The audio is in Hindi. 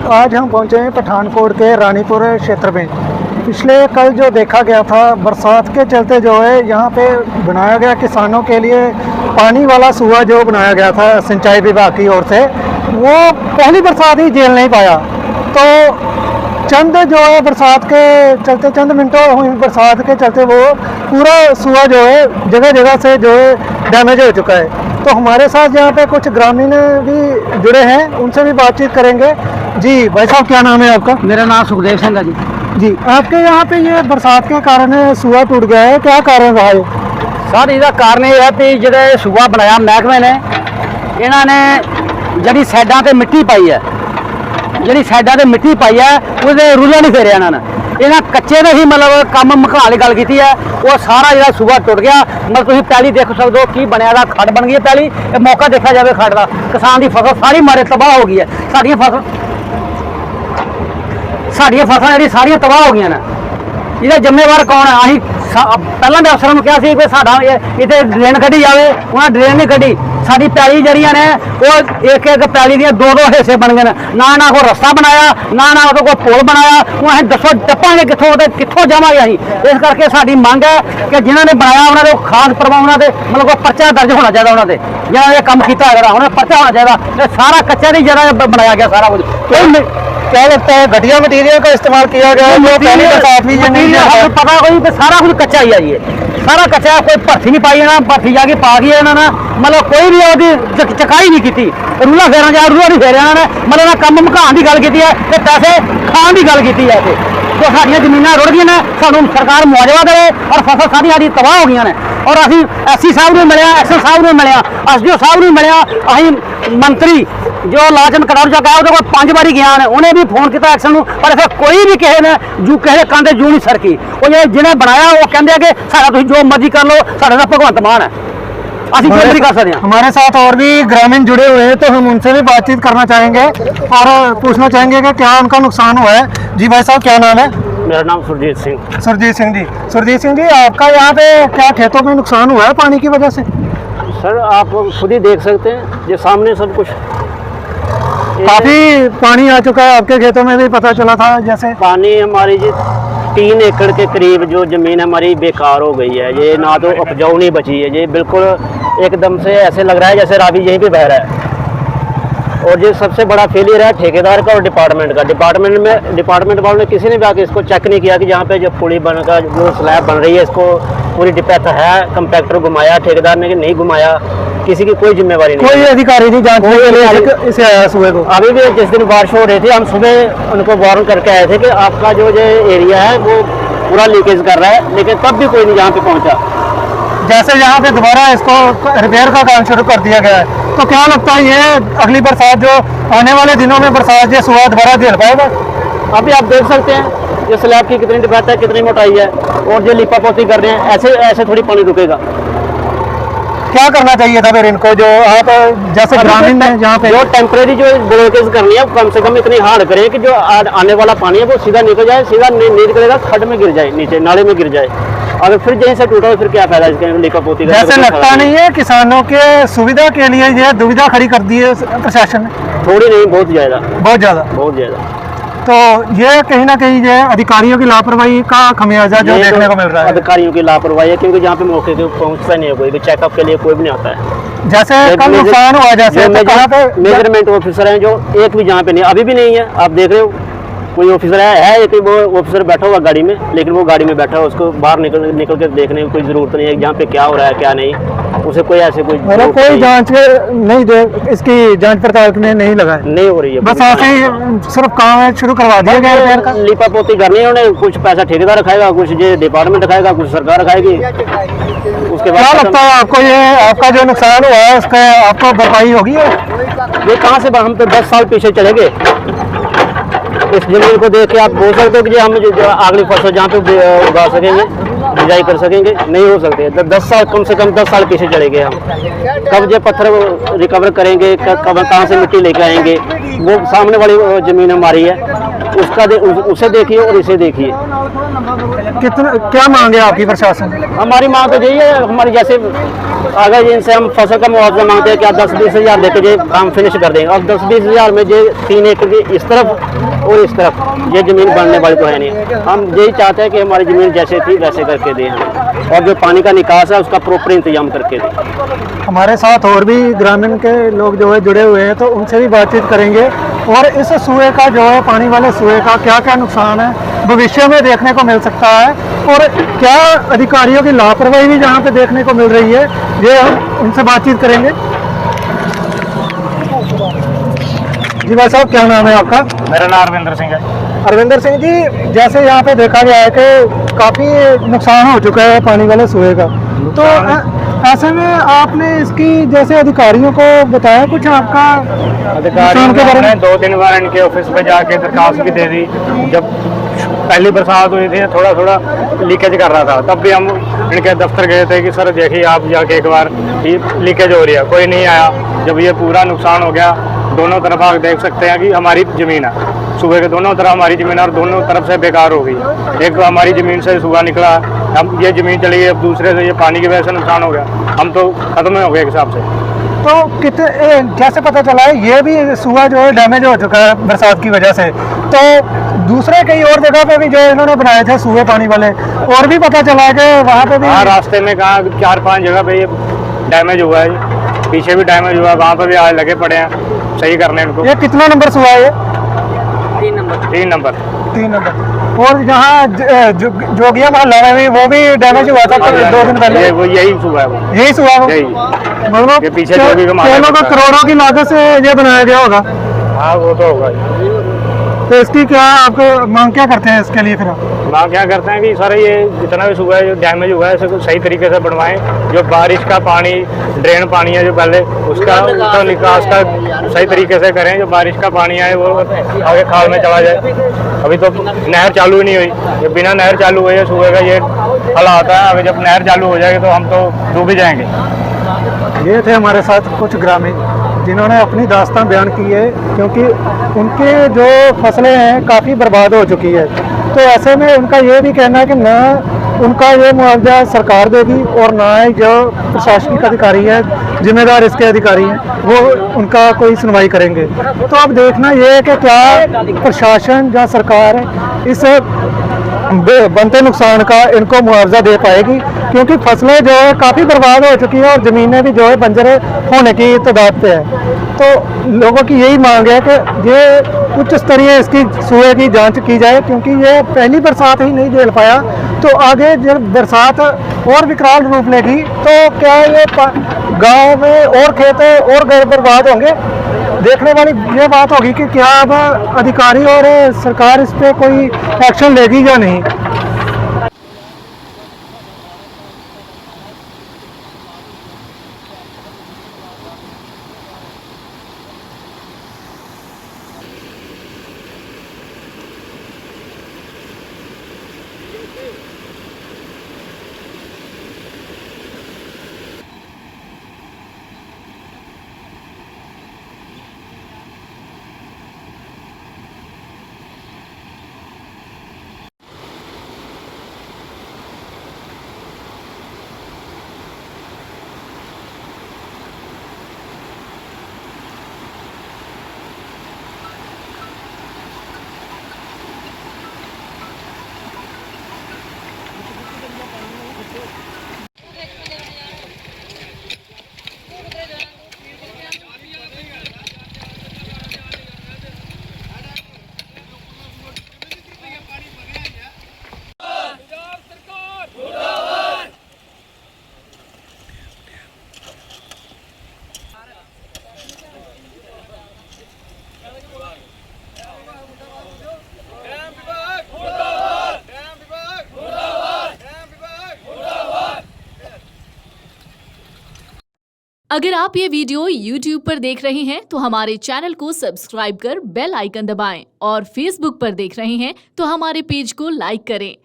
आज हम पहुंचे हैं पठानकोट के रानीपुर क्षेत्र में। पिछले कल जो देखा गया था, बरसात के चलते जो है यहाँ पे बनाया गया किसानों के लिए पानी वाला सूआ जो बनाया गया था सिंचाई विभाग की ओर से, वो पहली बरसात ही झेल नहीं पाया। तो चंद जो है बरसात के चलते, चंद मिनटों हुई बरसात के चलते वो पूरा सूआ जो है जगह जगह से जो है डैमेज हो चुका है। तो हमारे साथ यहाँ पे कुछ ग्रामीण भी जुड़े हैं, उनसे भी बातचीत करेंगे। जी भाई साहब, क्या नाम है आपका? मेरा नाम सुखदेव सिंह है जी। जी, आपके यहाँ पे ये बरसात के कारण सूआ टूट गया है, क्या कारण रहा है? सर इसका कारण ये है कि जो सूआ बनाया महकमे ने, इन्होंने जी साइडा से मिट्टी पाई है, जी साइडा से मिट्टी पाई है उसके रूला नहीं फेरिया इन्होंने। इन्हें कच्चे ने ही मतलब काम मुकाने वाली गल की है, वो सारा जो सूआ टुट गया। मतलब तुम पैली देख सकते हो कि बनया खड़ बन गई है पैली। मौका देखा जाए खड़ का, किसान की फसल सारी मारे तबाह हो गई है। साड़ियाँ फसल जी सारिया तबाह हो गई ने। इसका जिम्मेवार कौन है? अं पहला भी अफसर कहा कि साडा इतने ड्रेन कढ़ी जाए, उन्हें ड्रेन नहीं कढ़ी। साड़ी पैली जड़िया ने वो एक एक पैली दी दो दो हिस्से बन गए, ना कोई रस्ता बनाया, ना कोई पुल बनाया। हूँ अं दसो टप्पांगे कितों जावांगे अं। इस करके साड़ी मंग है कि जिन्होंने बनाया उन्होंने खास प्रभाव उन्होंने मतलब कोई पर्चा दर्ज होना चाहिए, उन्होंने जिन्होंने काम किया उन्होंने पर्चा होना चाहिए। सारा कच्चा की जगह बनाया गया सारा कुछ। क्या लगता है घटिया मटीरियल का इस्तेमाल किया गया है? पता कोई सारा कुछ कच्चा ही है, ये सारा कच्चा। कोई भर्ती नहीं पाई ना, भर्ती जाके पा गई इन्होंने, मतलब कोई भी वो चकाई नहीं की। रूला फेरना जा रूला नहीं फेरिया इन्होंने, मतलब काम मकान की गल की है, पैसे खान की गल की है। तो साड़ियाँ जमीन रुड़ गई ने, सानू सरकार मुआवजा दे और फसल सारी साड़ी तबाह हो गई ने। और असी एससी साहब ने मिले, एस साहब ने मिले, एसडीओ साहब ने मिले, अं मंत्री जो लाचन कटारू चक है वो 5 बारी गया ने, उन्हें भी फोन किया एक्शन, पर ऐसा कोई भी किसी ने जू किसी कंधे जू नहीं सरकी। वो जिन्हें बनाया वो कहते कि सारा तुम जो मर्जी कर लो, साढ़े का भगवंत मान है, असं जो मर्जी कर सकते हैं। हमारे साथ और भी ग्रामीण जुड़े हुए हैं, तो हम उनसे भी बातचीत करना चाहेंगे और पूछना चाहेंगे कि क्या उनका नुकसान हुआ है। जी भाई साहब, क्या नाम है? मेरा नाम सुरजीत सिंह। सुरजीत सिंह जी, सुरजीत सिंह जी, आपका यहाँ पे क्या खेतों में नुकसान हुआ है पानी की वजह से? सर आप खुद ही देख सकते हैं, ये सामने सब कुछ काफी पानी आ चुका है आपके खेतों में भी पता चला था। जैसे पानी हमारी जी 3 एकड़ के करीब जो ज़मीन हमारी बेकार हो गई है, ये ना तो उपजाऊ नहीं बची है, ये बिल्कुल एकदम से ऐसे लग रहा है जैसे रावी यहीं पे बह रहा है। और ये सबसे बड़ा फेलियर है ठेकेदार का और डिपार्टमेंट का। डिपार्टमेंट वालों ने किसी ने भी आके इसको चेक नहीं किया कि जहाँ पे जो पुली बनकर जो स्लैब बन रही है इसको पूरी डिपेथ है, कंपैक्टर घुमाया, ठेकेदार ने नहीं घुमाया, किसी की कोई जिम्मेवारी नहीं, कोई अधिकारी नहीं जांच इसे आया सुबह को। अभी भी जिस दिन बारिश हो रही थी, हम सुबह उनको वार्न करके आए थे कि आपका जो एरिया है वो पूरा लीकेज कर रहा है, लेकिन तब भी कोई नहीं यहाँ पे पहुँचा। जैसे यहाँ पे दोबारा इसको रिपेयर का काम शुरू कर दिया गया है, तो क्या लगता है ये अगली बरसात जो आने वाले दिनों में बरसात ये सुबह दोबारा झेल पाएगा? अभी आप देख सकते हैं ये स्लैब की कितनी डिपेथ है, कितनी मोटाई है, और जो लिपा पोती कर रहे हैं, ऐसे थोड़ी पानी रुकेगा। क्या करना चाहिए था फिर इनको, जो आप जैसे ग्रामीण में जहाँ पे जो टेम्परेरी जो ब्लॉकेज करनी है कम से कम इतनी हार्ड करें कि जो आने वाला पानी है वो सीधा निकल जाए, सीधा नहीं निकलेगा, खड्ड में गिर जाए, नीचे नाले में गिर जाए। अगर फिर जहीं से टूटा फिर क्या फायदा इसके लिपा पोती का? जैसे लगता नहीं है किसानों के सुविधा के लिए ये दुविधा खड़ी कर दी है प्रशासन ने? थोड़ी नहीं, बहुत ज़्यादा, बहुत ज़्यादा। तो ये कहीं ना कहीं ये अधिकारियों की लापरवाही का खमियाजा जो देखने को मिल रहा है। अधिकारियों की लापरवाही है, क्योंकि जहाँ पे मौके पे पहुँचता नहीं है कोई भी, चेकअप के लिए कोई भी नहीं आता है। जैसे कल नुकसान हुआ, जैसे मेजरमेंट ऑफिसर हैं जो एक भी जहाँ पे नहीं, अभी भी नहीं है। आप देख रहे हो कोई ऑफिसर है एक वो ऑफिसर बैठा हुआ गाड़ी में, लेकिन वो गाड़ी में बैठा हुआ, उसको बाहर निकल कर देखने की कोई जरूरत नहीं है जहाँ पे क्या हो रहा है क्या नहीं। उसे कोई ऐसे कोई जांच नहीं दे, इसकी जांच पड़ताल में नहीं लगा है, नहीं हो रही है। बस ऐसे ही सिर्फ काम शुरू करवा दिया गया है। लिपा पोती करनी है उन्हें, कुछ पैसा ठेकेदार रखाएगा, कुछ ये डिपार्टमेंट रखाएगा, कुछ सरकार रखाएगी। उसके बाद क्या लगता है आपको ये आपका जो नुकसान हुआ है उसका आपको भरपाई होगी? ये कहाँ से, हम तो 10 साल पीछे चले गए। इस जमीन को देख के आप बोल सकते हो कि हम अगली फसल जहाँ पे उगा सकेंगे, बिजाई कर सकेंगे, नहीं हो सकते। 10 साल, कम से कम 10 साल पीछे चले गए हम। कब ये पत्थर रिकवर करेंगे, कब कहाँ से मिट्टी लेकर आएंगे? वो सामने वाली ज़मीन हमारी है, उसे देखिए और इसे देखिए। कितना क्या मांगे आपकी प्रशासन? हमारी मांग तो यही है, हमारी जैसे अगर इनसे हम फसल का मुआवजा मांगते हैं कि आप 10-20 हज़ार देके ये काम फिनिश कर देंगे। अब 10-20 हज़ार में ये 3 एकड़ की इस तरफ और इस तरफ ये ज़मीन बनने वाली तो है नहीं। हम यही चाहते हैं कि हमारी ज़मीन जैसे थी वैसे करके दें हमें, और जो पानी का निकास है उसका प्रॉपर इंतजाम करके दें। हमारे साथ और भी ग्रामीण के लोग जो है जुड़े हुए हैं, तो उनसे भी बातचीत करेंगे और इस सुए का जो है, पानी वाले सुए का क्या क्या नुकसान है भविष्य में देखने को मिल सकता है, और क्या अधिकारियों की लापरवाही भी जहाँ पे देखने को मिल रही है, ये हम उनसे बातचीत करेंगे। जी भाई साहब, क्या नाम है आपका? मेरा नाम अरविंदर सिंह है। अरविंदर सिंह जी, जैसे यहाँ पे देखा गया है कि काफ़ी नुकसान हो चुका है पानी वाले सुए का, तो ऐसे में आपने इसकी जैसे अधिकारियों को बताया कुछ आपका अधिकारियों नुकसान के बारे ने में? 2-3 बार इनके ऑफिस पे जाके दरखास्त भी दे दी। जब पहली बरसात हुई थी थोड़ा थोड़ा लीकेज कर रहा था, तब भी हम इनके दफ्तर गए थे कि सर देखिए आप जाके एक बार ये लीकेज हो रही है, कोई नहीं आया। जब ये पूरा नुकसान हो गया, दोनों तरफ आप देख सकते हैं कि हमारी ज़मीन है, सुबह के दोनों तरफ हमारी ज़मीन है और दोनों तरफ से बेकार हो गई। एक तो हमारी ज़मीन से सुबह निकला, अब ये ज़मीन चली गई, अब दूसरे से ये पानी की वजह से नुकसान हो गया, हम तो खत्म हो गए एक हिसाब से। तो कितने कैसे पता चला है ये भी सुआ जो है डैमेज हो चुका है बरसात की वजह से? तो दूसरे कई और जगह पे भी जो इन्होंने बनाए थे सुए पानी वाले, और भी पता चला है कि वहाँ पे भी? हाँ, रास्ते में कहा 4-5 जगह पे ये डैमेज हुआ है, पीछे भी डैमेज हुआ है, वहाँ पे भी आज लगे पड़े हैं सही करने इनको। ये कितना नंबर सुआ है ये? 3 नंबर। 3 नंबर। और यहाँ जोगिया मोहल्ला में भी वो भी डैमेज हुआ था 2 दिन पहले? वो यही सुबह है, वो यही सुआ वो? यही मतलब ये पीछे जोगी का मामला लोगों है। करोड़ों की लागत से ये बनाया गया होगा। हाँ, वो तो होगा ही। तो इसकी क्या आप मांग क्या करते हैं इसके लिए फिर? वहाँ क्या करते हैं कि सर ये जितना भी सुबह जो डैमेज हुआ है इसको सही तरीके से बनवाएं। जो बारिश का पानी, ड्रेन पानी है जो पहले उसका निकास का सही तरीके से करें। जो बारिश का पानी है वो आगे खाल में चला जाए। अभी तो नहर चालू ही नहीं हुई, ये बिना नहर चालू हुई है सुबह का ये हालात है। अभी जब नहर चालू हो जाएगी तो हम तो डूब ही जाएंगे। ये थे हमारे साथ कुछ ग्रामीण जिन्होंने अपनी दास्तान बयान की है, क्योंकि उनके जो फसलें हैं काफ़ी बर्बाद हो चुकी है। तो ऐसे में उनका ये भी कहना है कि ना उनका ये मुआवजा सरकार देगी और ना ही जो प्रशासनिक अधिकारी है, जिम्मेदार इसके अधिकारी हैं, वो उनका कोई सुनवाई करेंगे। तो अब देखना ये है कि क्या प्रशासन या सरकार इस बनते नुकसान का इनको मुआवजा दे पाएगी, क्योंकि फसलें जो है काफ़ी बर्बाद हो चुकी हैं और ज़मीनें भी जो है बंजर होने की तादाद पे है। तो लोगों की यही मांग है कि ये उच्च स्तरीय इसकी सुए की जांच की जाए, क्योंकि ये पहली बरसात ही नहीं झेल पाया, तो आगे जब बरसात और विकराल रूप लेगी तो क्या ये गाँव में और खेत और बर्बाद होंगे? देखने वाली ये बात होगी कि क्या अब अधिकारी और सरकार इस पे कोई एक्शन लेगी या नहीं। अगर आप ये वीडियो YouTube पर देख रहे हैं तो हमारे चैनल को सब्सक्राइब कर बेल आइकन दबाएं, और Facebook पर देख रहे हैं तो हमारे पेज को लाइक करें।